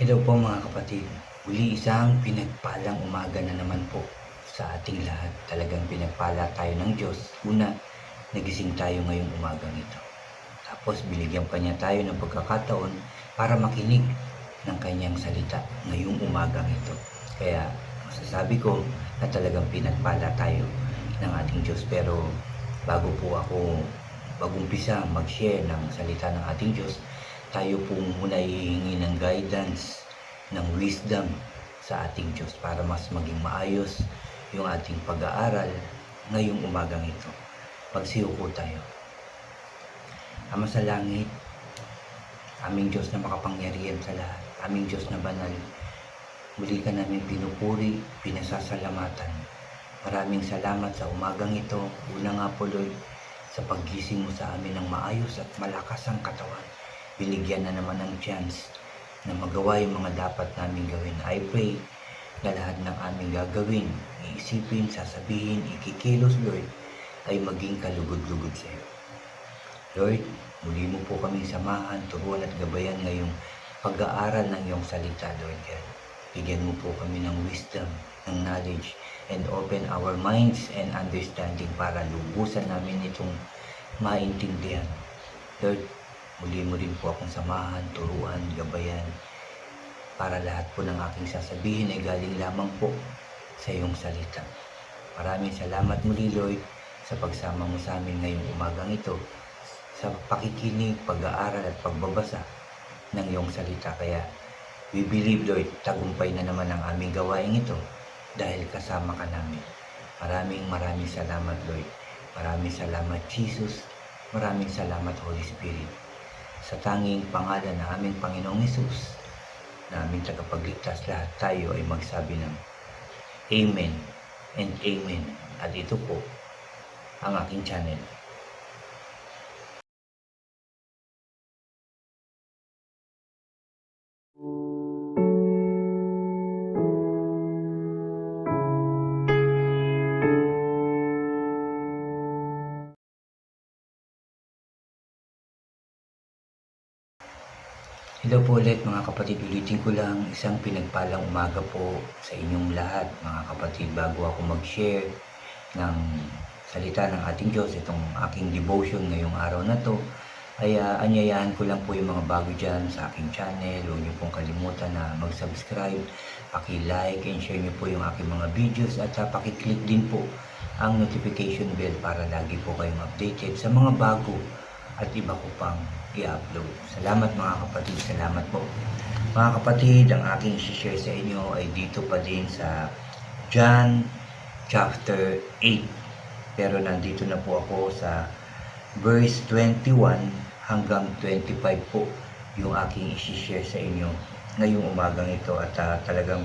Hello po mga kapatid. Muli isang pinagpalang umaga na naman po sa ating lahat. Talagang pinagpala tayo ng Diyos. Una, nagising tayo ngayong umagang ito. Tapos binigyan pa niya tayo ng pagkakataon para makinig ng kanyang salita ngayong umagang ito. Kaya masasabi ko na talagang pinagpala tayo ng ating Diyos. Pero bago po ako mag-umpisa mag-share ng salita ng ating Diyos, tayo po muna hihingi ng guidance, ng wisdom sa ating Diyos para mas maging maayos yung ating pag-aaral ngayong umagang ito. Magsiyuko tayo. Ama sa langit, aming Diyos na makapangyarihan sa lahat, aming Diyos na banal, muli ka namin pinupuri, pinasasalamatan. Maraming salamat sa umagang ito. Una nga po, Lord, sa paggising mo sa amin ng maayos at malakas ang katawan. Binigyan na naman ng chance na magawa yung mga dapat namin gawin. I pray na lahat ng aming gagawin, iisipin, sasabihin, ikikilos, Lord, ay maging kalugod-lugod sa iyo. Lord, muli mo po kaming samahan, turuan at gabayan ngayong pag-aaral ng iyong salita, Lord God. Bigyan mo po kami ng wisdom, ng knowledge, and open our minds and understanding para lubusan namin itong maintindihan. Lord, muli mo rin po akong samahan, turuan, gabayan, para lahat po ng aking sasabihin ay galing lamang po sa iyong salita. Maraming salamat muli, Lord, sa pagsama mo sa amin ngayong umagang ito, sa pakikinig, pag-aaral at pagbabasa ng iyong salita. Kaya we believe, Lord, tagumpay na naman ang aming gawain ito dahil kasama ka namin. Maraming salamat, Lord. Maraming salamat, Jesus. Maraming salamat, Holy Spirit. Sa tanging pangalan ng aming Panginoong Hesus, na aming tagapagligtas, lahat tayo ay magsabi ng Amen and Amen. At ito po ang aking channel. Hello po ulit mga kapatid, ulitin ko lang isang pinagpalang umaga po sa inyong lahat mga kapatid. Bago ako mag-share ng salita ng ating Diyos, itong aking devotion ngayong araw na to, ay anyayahan ko lang po yung mga bago dyan sa aking channel. Huwag niyo pong kalimutan na mag-subscribe, paki-like and share niyo po yung aking mga videos at paki-click din po ang notification bell para lagi po kayong updated sa mga bago at iba ko pang i-upload. Salamat mga kapatid, salamat po. Mga kapatid, ang aking i-share sa inyo ay dito pa din sa John chapter 8. Pero nandito na po ako sa verse 21 hanggang 25 po yung aking i-share sa inyo ngayong umagang ito. At talagang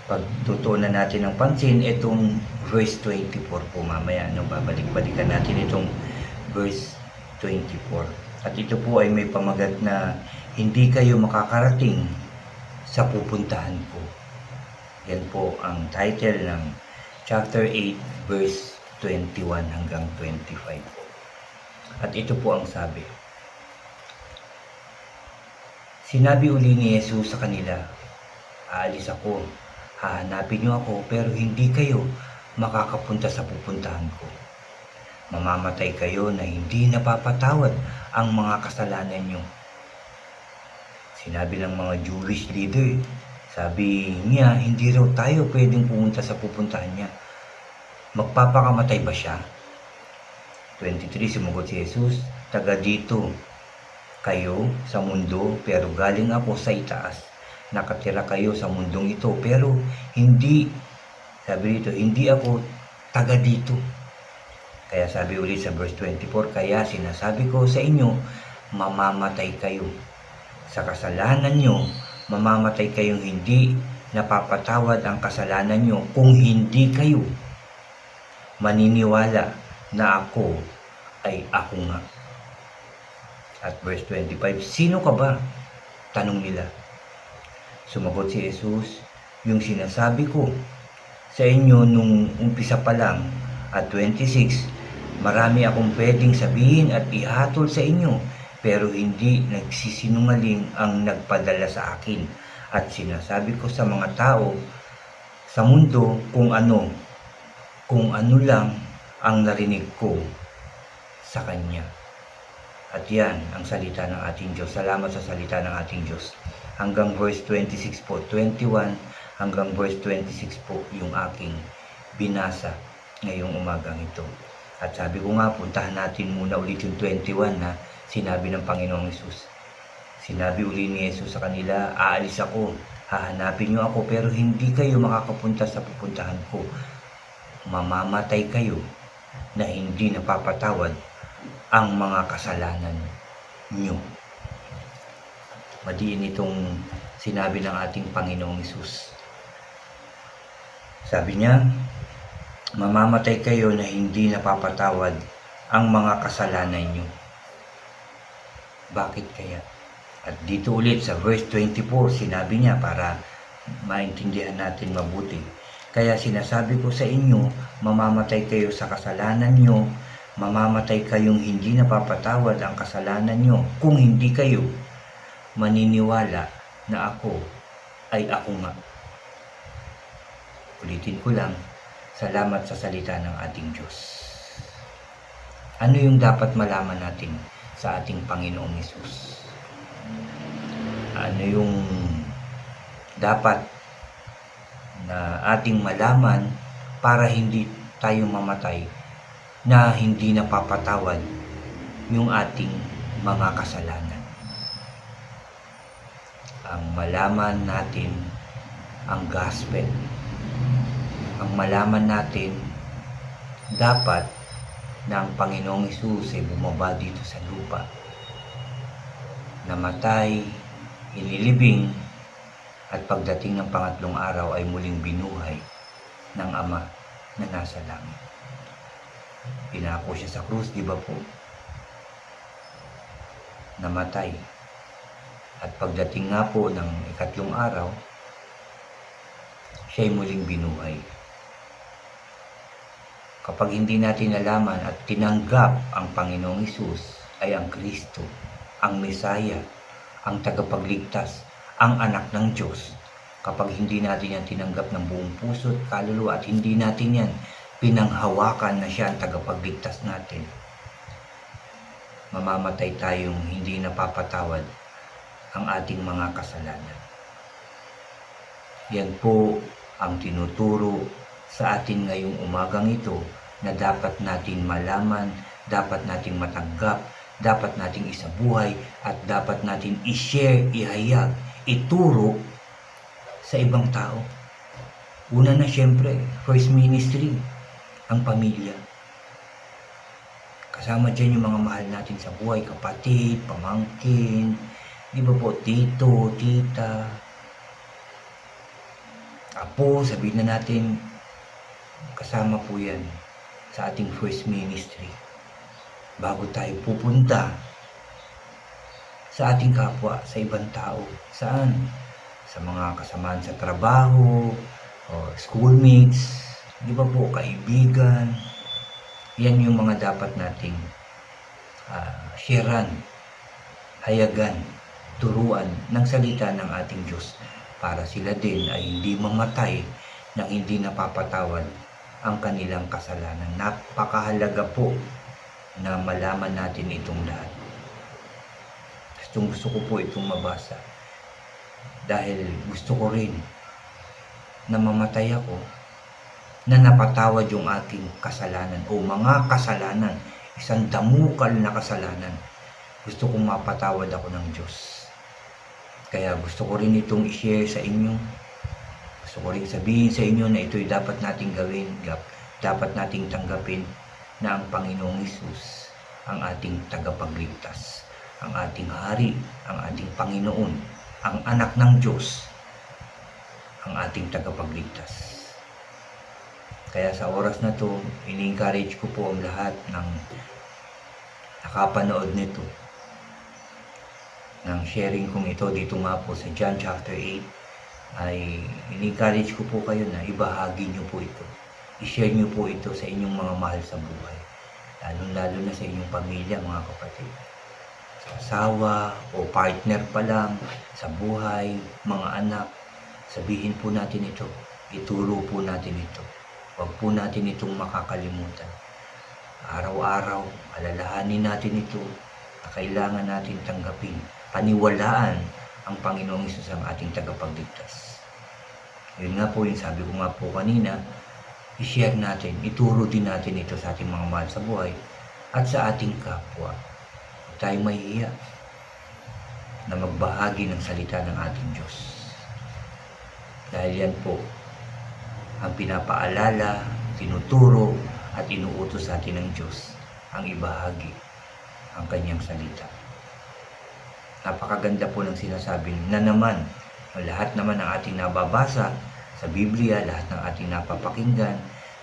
pagtutunan natin ng pansin itong verse 24 po mamaya. Babalik-balikan natin itong verse 24. At ito po ay may pamagat na hindi kayo makakarating sa pupuntahan ko. Yan po ang title ng chapter 8 verse 21 hanggang 25 po. At ito po ang sabi. Sinabi uli ni Jesus sa kanila, aalis ako, hahanapin niyo ako, pero hindi kayo makakapunta sa pupuntahan ko. Mamamatay kayo na hindi napapatawad ang mga kasalanan nyo. Sinabi ng mga Jewish leader, sabi niya, hindi raw tayo pwedeng pumunta sa pupuntahan niya. Magpapakamatay ba siya? 23, sumagot si Jesus, taga dito kayo sa mundo, pero galing ako sa itaas. Nakatira kayo sa mundong ito, pero hindi, sabi dito, hindi ako taga dito. Kaya sabi ulit sa verse 24, kaya sinasabi ko sa inyo, mamamatay kayo. Sa kasalanan nyo, mamamatay kayong hindi napapatawad ang kasalanan nyo kung hindi kayo maniniwala na ako ay ako nga. At verse 25, sino ka ba? Tanong nila. Sumagot si Jesus, yung sinasabi ko sa inyo nung umpisa pa lang. At 26, marami akong pwedeng sabihin at ihatol sa inyo, pero hindi nagsisinungaling ang nagpadala sa akin. At sinasabi ko sa mga tao sa mundo kung ano lang ang narinig ko sa Kanya. At yan ang salita ng ating Diyos. Salamat sa salita ng ating Diyos. Hanggang verse 26 po, 21 hanggang verse 26 po yung aking binasa ngayong umagang ito. At sabi ko nga, puntahan natin muna ulit yung 21 na sinabi ng Panginoong Hesus. Sinabi uli ni Hesus sa kanila, aalis ako, hahanapin niyo ako, pero hindi kayo makakapunta sa pupuntahan ko. Mamamatay kayo na hindi napapatawad ang mga kasalanan nyo. Madiin itong sinabi ng ating Panginoong Hesus. Sabi niya, mamamatay kayo na hindi napapatawad ang mga kasalanan nyo. Bakit kaya? At dito ulit sa verse 24, sinabi niya para maintindihan natin mabuti. Kaya sinasabi ko sa inyo, mamamatay kayo sa kasalanan nyo, mamamatay kayong hindi napapatawad ang kasalanan nyo kung hindi kayo maniniwala na ako ay ako nga. Ulitin ko lang, salamat sa salita ng ating Diyos. Ano yung dapat malaman natin sa ating Panginoong Hesus? Ano yung dapat na ating malaman para hindi tayo mamatay na hindi napapatawad yung ating mga kasalanan? Ang malaman natin ang gospel. Ang malaman natin dapat na ang Panginoong Hesus ay bumaba dito sa lupa. Namatay, inilibing, at pagdating ng pangatlong araw ay muling binuhay ng Ama na nasa langit. Pinako siya sa krus, di ba po? Namatay. At pagdating nga po ng ikatlong araw, siya ay muling binuhay. Kapag hindi natin nalaman at tinanggap ang Panginoong Hesus ay ang Kristo, ang Mesaya, ang tagapagligtas, ang anak ng Diyos, kapag hindi natin yan tinanggap ng buong puso at kaluluwa at hindi natin yan pinanghawakan na siya ang tagapagligtas natin, mamamatay tayong hindi napapatawad ang ating mga kasalanan. Yan po ang tinuturo sa atin ngayong umagang ito na dapat natin malaman, dapat nating matanggap, dapat nating isabuhay, at dapat natin i-share, ihayag, ituro sa ibang tao. Una na siyempre, first ministry, ang pamilya. Kasama dyan yung mga mahal natin sa buhay, kapatid, pamangkin, di ba po, tito, tita, apo, sabihin na natin, kasama po yan sa ating first ministry. Bago tayo pupunta sa ating kapwa, sa ibang tao. Saan? Sa mga kasamaan sa trabaho, o schoolmates, di ba po, kaibigan. Yan yung mga dapat nating sharean, hayagan, turuan ng salita ng ating Diyos para sila din ay hindi mamatay nang hindi napapatawad ang kanilang kasalanan. Napakahalaga po na malaman natin itong lahat. Gusto ko po itong mabasa dahil gusto ko rin na mamatay ako na napatawad yung aking kasalanan o mga kasalanan, isang damukal na kasalanan. Gusto kong mapatawad ako ng Diyos. Kaya gusto ko rin itong i-share sa inyo. Gusto ko rin sabihin sa inyo na ito'y dapat nating gawin, dapat nating tanggapin na ang Panginoong Hesus ang ating tagapagligtas, ang ating hari, ang ating Panginoon, ang anak ng Diyos, ang ating tagapagligtas. Kaya sa oras na to, ini-encourage ko po ang lahat ng nakapanood nito, ng sharing kong ito dito nga po sa John chapter 8, ay ini-encourage ko po kayo na ibahagi nyo po ito. I-share nyo po ito sa inyong mga mahal sa buhay. Lalo-lalo na sa inyong pamilya, mga kapatid. sa asawa o partner pa lang, sa buhay, mga anak, sabihin po natin ito, ituro po natin ito. Huwag po natin itong makakalimutan. Araw-araw, alalahanin natin ito na kailangan natin tanggapin, paniwalaan ang Panginoong Hesus ang ating tagapagligtas. Yun nga po, yung sabi ko nga po kanina, i-share natin, ituro din natin ito sa ating mga mahal sa buhay at sa ating kapwa. Huwag tayong mahihiya na magbahagi ng salita ng ating Diyos. Dahil yan po ang pinapaalala, tinuturo at inuutos sa atin ng Diyos ang ibahagi ang kanyang salita. Napakaganda po ng sinasabi na naman, lahat naman ng ating nababasa sa Biblia, lahat ng ating napapakinggan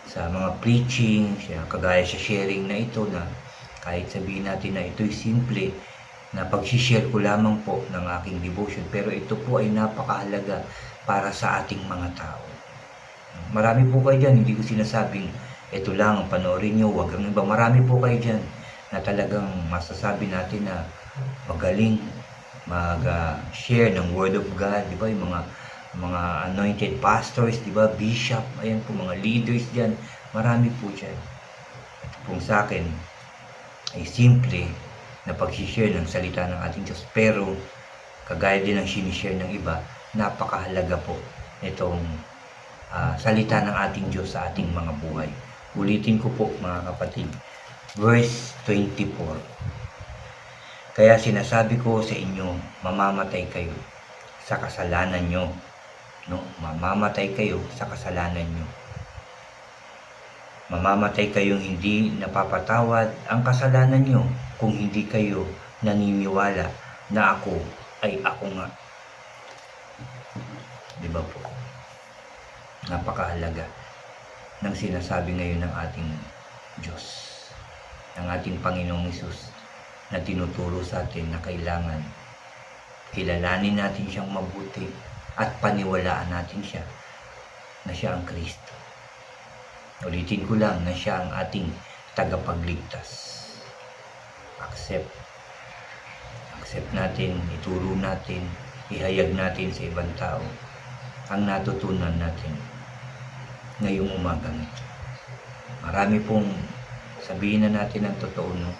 sa mga preaching, kagaya sa sharing na ito na kahit sabihin natin na ito'y simple, na pag-share ko lamang po ng aking devotion, pero ito po ay napakahalaga para sa ating mga tao. Marami po kayo dyan, hindi ko sinasabing ito lang ang panoorin nyo, wag ang iba. Marami po kayo dyan na talagang masasabi natin na magaling mag-share ng Word of God, di ba? Yung mga anointed pastors, di ba? Bishop, ayan po, mga leaders dyan. Marami po dyan. At kung sa akin, ay simple na pag-share ng salita ng ating Diyos. Pero, kagaya din ng sinishare ng iba, napakahalaga po itong salita ng ating Diyos sa ating mga buhay. Ulitin ko po mga kapatid, verse 24. Kaya sinasabi ko sa inyo, mamamatay kayo sa kasalanan nyo. No? Mamamatay kayo sa kasalanan nyo. Mamamatay kayong hindi napapatawad ang kasalanan nyo kung hindi kayo naniniwala na ako ay ako nga. Diba po? Napakahalaga ng sinasabi ngayon ng ating Diyos, ng ating Panginoong Hesus, na tinuturo sa atin na kailangan kilalanin natin siyang mabuti at paniwalaan natin siya na siya ang Kristo. Ulitin ko lang na siya ang ating tagapagligtas. Accept natin, ituro natin, ihayag natin sa ibang tao ang natutunan natin ngayong umagang ito. Marami pong sabihin na natin ang totoo, no?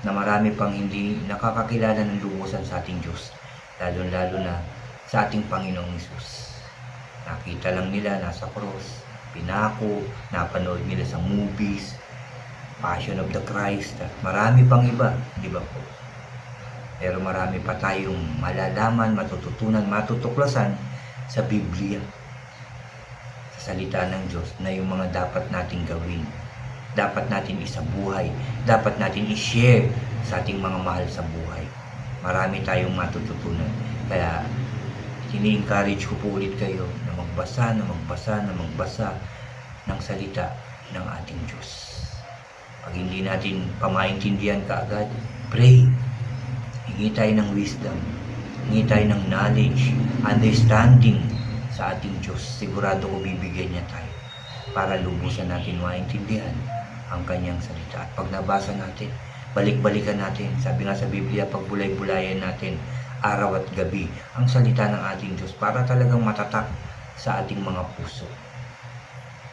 Na marami pang hindi nakakakilala ng lubusan sa ating Diyos, lalo-lalo na sa ating Panginoong Hesus. Nakita lang nila nasa cross, pinako, napanood nila sa movies, Passion of the Christ, at marami pang iba, di ba po? Pero marami pa tayong malalaman, matututunan, matutuklasan sa Biblia, sa salita ng Diyos, na yung mga dapat nating gawin, dapat natin isabuhay, dapat natin i-share sa ating mga mahal sa buhay. Marami tayong matututunan. Kaya ini-encourage ko po ulit kayo na magbasa ng salita ng ating Diyos. Pag hindi natin pamaintindihan kaagad, pray. Hingi tayo ng wisdom, hingi tayo ng knowledge, understanding sa ating Diyos. Sigurado ko bibigyan niya tayo para lubusan natin maintindihan ang kanyang salita. At pag nabasa natin, balik-balikan natin. Sabi nga sa Biblia, pag bulay-bulayan natin araw at gabi ang salita ng ating Diyos para talagang matatak sa ating mga puso.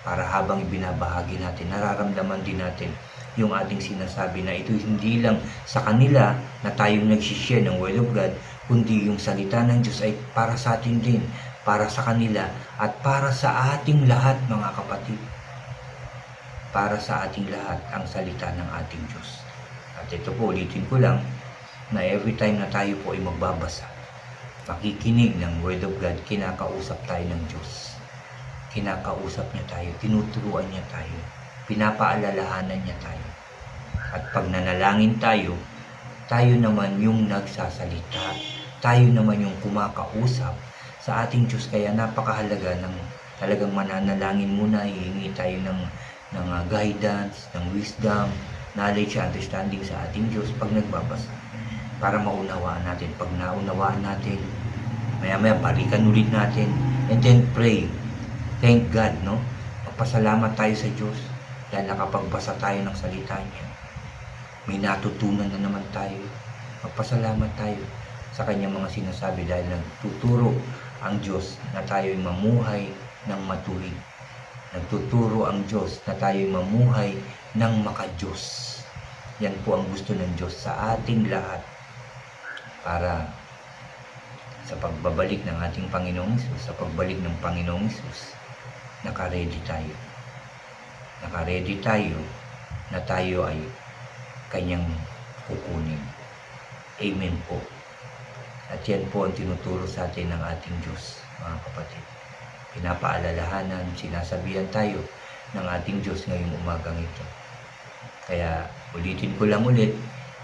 Para habang ibinabahagi natin, nararamdaman din natin yung ating sinasabi na ito hindi lang sa kanila na tayong nagsishare ng Word of God, kundi yung salita ng Diyos ay para sa atin din, para sa kanila at para sa ating lahat, mga kapatid. Para sa ating lahat ang salita ng ating Diyos. At ito po, ulitin ko lang na every time na tayo po ay magbabasa, makikinig ng Word of God, kinakausap tayo ng Diyos. Kinakausap niya tayo, tinuturuan niya tayo, pinapaalalahanan niya tayo. At pag nanalangin tayo, tayo naman yung nagsasalita, tayo naman yung kumakausap sa ating Diyos. Kaya napakahalaga ng talagang mananalangin muna, hihingi tayo ng guidance, ng wisdom, knowledge, understanding sa ating Diyos pag nagbabasa, para maunawaan natin. Pag naunawaan natin, maya-maya balikan ulit natin, and then pray. Thank God, no? Magpasalamat tayo sa Diyos dahil nakapagbasa tayo ng salita niya. May natutunan na naman tayo. Magpasalamat tayo sa kanyang mga sinasabi dahil nagtuturo ang Diyos na tayo'y mamuhay ng matuwid. Nagtuturo ang Diyos na tayo'y mamuhay ng maka-Diyos. Yan po ang gusto ng Diyos sa ating lahat para sa pagbabalik ng ating Panginoong Hesus, sa pagbalik ng Panginoong Hesus, naka-ready tayo. Naka-ready tayo na tayo ay kanyang kukunin. Amen po. At yan po ang tinuturo sa atin ng ating Diyos, mga kapatid. Pinapaalalahanan, sinasabihan tayo ng ating Diyos ngayong umagang ito. Kaya ulitin ko lang ulit,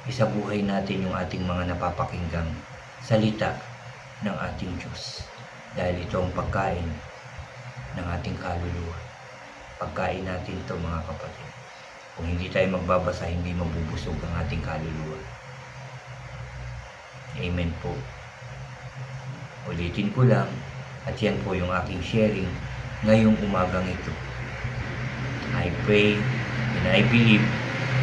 isabuhay natin yung ating mga napapakinggang salita ng ating Diyos. Dahil ito ang pagkain ng ating kaluluwa. Pagkain natin ito, mga kapatid. Kung hindi tayo magbabasa, hindi mabubusog ang ating kaluluwa. Amen po. Ulitin ko lang, at yan po yung aking sharing ngayong umagang ito. I pray and I believe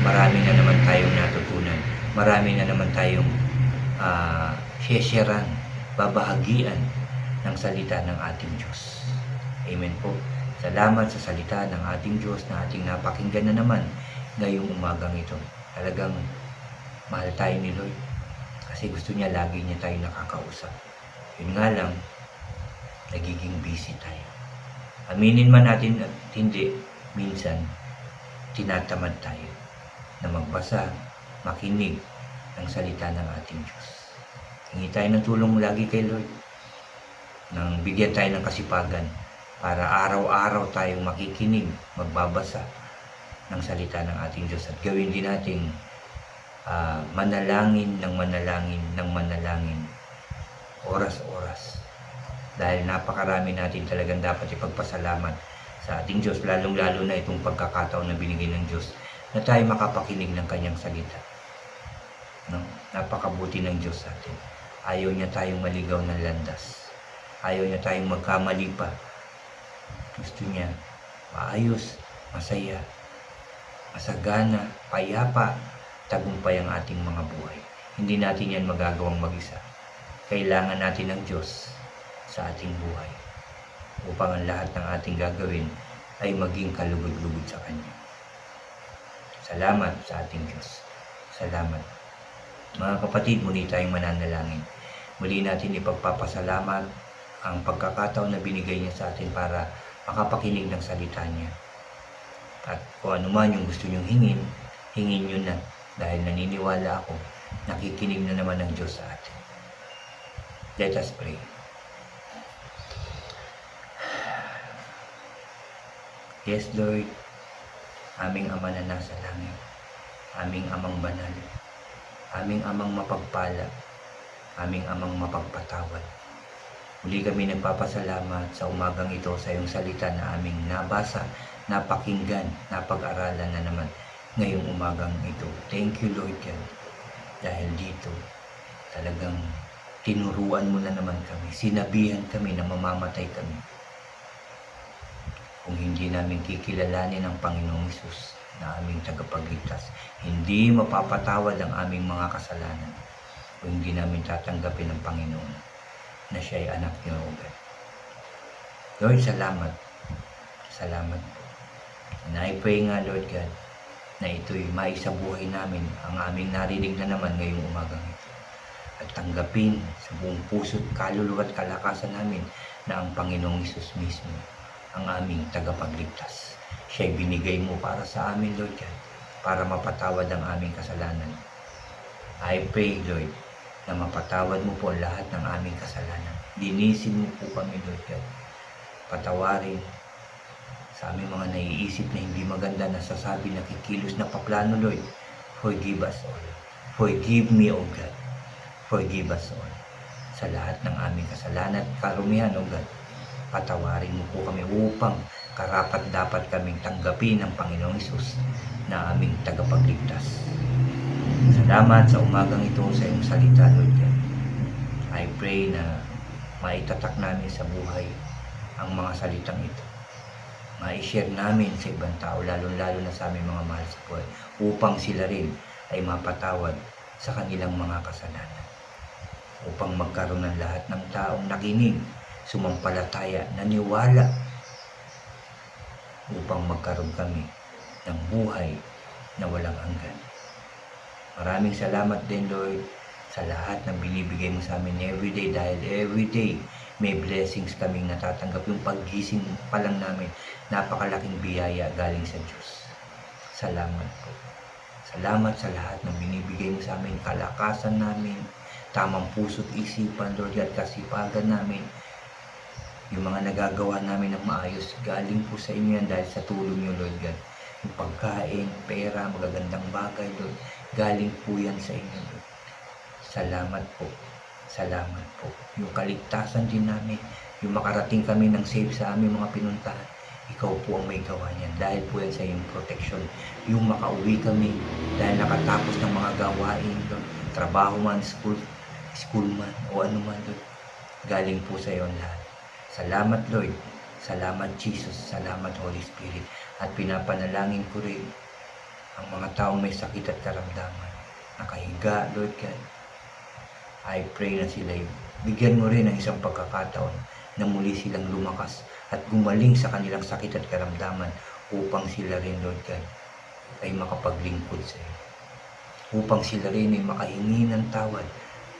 marami na naman tayong natutunan. Marami na naman tayong shesheran, babahagian ng salita ng ating Diyos. Amen po. Salamat sa salita ng ating Diyos na ating napakinggan na naman ngayong umagang ito. Talagang mahal tayo ni Lord kasi gusto niya lagi niya tayo nakakausap. Yun nga lang, nagiging busy tayo. Aminin man natin at hindi, minsan tinatamad tayo na magbasa, makinig ng salita ng ating Diyos. Hingi tayo ng tulong lagi kay Lord nang bigyan tayo ng kasipagan para araw-araw tayong makikinig, magbabasa ng salita ng ating Diyos at gawin din nating manalangin ng manalangin oras-oras dahil napakarami natin talagang dapat ipagpasalamat sa ating Diyos, lalong-lalo na itong pagkakataon na binigay ng Diyos na tayo makapakinig ng kanyang salita. No? Napakabuti ng Diyos sa atin. Ayaw niya tayong maligaw ng landas. Ayaw niya tayong magkamali pa. Gusto niya maayos, masaya, masagana, payapa, tagumpay ang ating mga buhay. Hindi natin yan magagawang mag-isa. Kailangan natin ng Diyos sa ating buhay upang ang lahat ng ating gagawin ay maging kalugod-lugod sa Kanya. Salamat sa ating Diyos. Salamat. Mga kapatid, muli tayong mananalangin. Muli natin ipagpapasalamat ang pagkakataon na binigay niya sa atin para makapakinig ng salita niya. At kung ano man yung gusto niyong hingin, hingin niyo na dahil naniniwala ako, nakikinig na naman ng Diyos sa atin. Let us pray. Yes, Lord, aming Ama na nasa langit, aming Amang banal, aming Amang mapagpala, aming Amang mapagpatawad. Muli kami nagpapasalamat sa umagang ito sa iyong salita na aming nabasa, napakinggan, napag-aralan na naman ngayong umagang ito. Thank you, Lord God, dahil dito talagang tinuruan mo na naman kami, sinabihan kami na mamamatay kami kung hindi namin kikilalanin ang Panginoong Hesus na aming tagapagligtas. Hindi mapapatawad ang aming mga kasalanan kung hindi namin tatanggapin ang Panginoon na siya ay anak niyo, O God. Lord, salamat. Salamat po. And I pray nga, Lord God, na ito'y maisabuhay namin ang aming narinig na naman ngayong umagang ito. At tanggapin sa buong puso't kaluluwa at kalakasan namin na ang Panginoong Hesus mismo ang aming tagapagligtas. Siya'y binigay mo para sa amin, Lord God, para mapatawad ang aming kasalanan. I pray, Lord, na mapatawad mo po lahat ng aming kasalanan. Linisin mo po kami, Lord God. Patawarin sa aming mga naiisip na hindi maganda, nasasabi, nakikilos na paplano, Lord. Forgive us all. Forgive me, O God. Forgive us all. Sa lahat ng aming kasalanan at karumihan, O God, patawarin mo po kami upang karapat-dapat kaming tanggapin ng Panginoong Hesus na aming tagapagligtas. Salamat sa umagang ito sa iyong salita, Lord God. I pray na maitatak namin sa buhay ang mga salitang ito. Ma-share namin sa ibang tao, lalo-lalo na sa aming mga mahal sa buhay, upang sila rin ay mapatawad sa kanilang mga kasalanan, upang magkaroon ng lahat ng taong nakinig, sumampalataya, naniwala, upang magkaroon kami ng buhay na walang hanggan. Maraming salamat din, Lord, sa lahat ng binibigay mo sa amin everyday, dahil everyday may blessings kaming natatanggap. Yung paggising pa lang namin, napakalaking biyaya galing sa Diyos. Salamat po. Salamat sa lahat ng binibigay mo sa amin, kalakasan namin, tamang puso't isipan, Lord God, kasipagan namin, yung mga nagagawa namin ng maayos, galing po sa inyo yan dahil sa tulong niyo, Lord God. Yung pagkain, pera, magagandang bagay, Lord, galing po yan sa inyo, Lord. Salamat po. Salamat po. Yung kaligtasan din namin, yung makarating kami ng safe sa aming mga pinuntahan, ikaw po ang may gawa niyan. Dahil po yan sa iyong protection. Yung makauwi kami dahil nakatapos ng mga gawain, Lord, trabaho man, school man, o ano man, Lord, galing po sa iyo ang lahat. Salamat, Lord. Salamat, Jesus. Salamat, Holy Spirit. At pinapanalangin ko rin ang mga taong may sakit at karamdaman, nakahiga, Lord God. I pray na sila, bigyan mo rin ng isang pagkakataon na muli silang lumakas at gumaling sa kanilang sakit at karamdaman, upang sila rin, Lord God, ay makapaglingkod sa iyo. Upang sila rin ay makahingi ng tawad,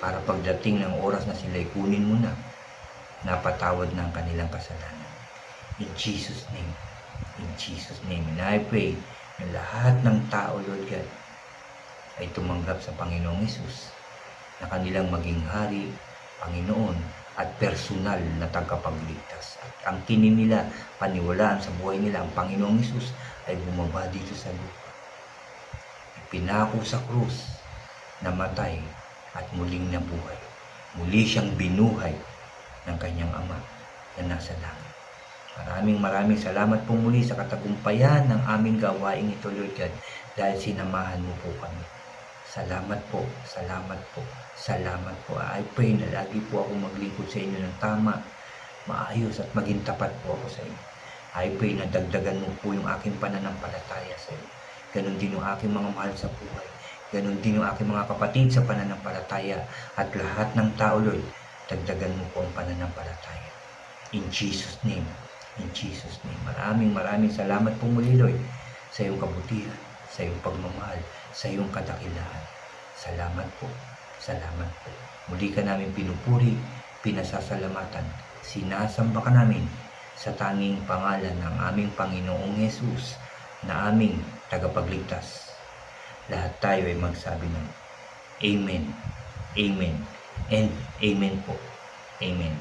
para pagdating ng oras na sila ay kunin mo na, napatawad ng kanilang kasalanan. In Jesus' name. In Jesus' name. And I pray na lahat ng tao, Lord God, ay tumanggap sa Panginoong Hesus na kanilang maging hari, Panginoon, at personal na tagapagligtas. At ang kinin nila, paniwalaan sa buhay nila, ang Panginoong Hesus ay bumaba dito sa lupa. Pinako sa krus, namatay, at muling nabuhay. Muli siyang binuhay ng kanyang Ama na nasa langit. Maraming salamat po muli sa katagumpayan ng aming gawain ito, Lord God, dahil sinamahan mo po kami. Salamat po, salamat po, salamat po. I pray na lagi po ako maglingkod sa inyo ng tama, maayos, at maging tapat po ako sa inyo. I pray na dagdagan mo po yung aking pananampalataya sa inyo. Ganon din yung aking mga mahal sa buhay. Ganon din yung aking mga kapatid sa pananampalataya. At lahat ng tao, Lord, dagdagan mo po ang pananampalataya. In Jesus' name. In Jesus' name. Maraming salamat po muli, Lord, sa iyong kabutihan, sa iyong pagmamahal, sa iyong kadakilaan. Salamat po. Salamat po. Muli ka namin pinupuri, pinasasalamatan, sinasamba ka namin sa tanging pangalan ng aming Panginoong Hesus na aming tagapagligtas. Lahat tayo ay magsabi ng Amen, Amen, and Amen po. Amen.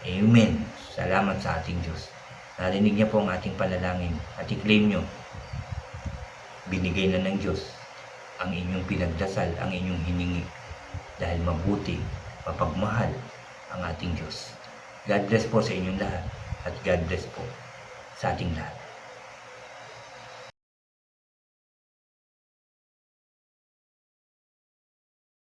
Amen. Salamat sa ating Diyos. Narinig niya po ang ating panalangin at i-claim nyo. Binigay na ng Diyos ang inyong pinagdasal, ang inyong hiningi. Dahil mabuti, mapagmahal ang ating Diyos. God bless po sa inyong lahat at God bless po sa ating lahat.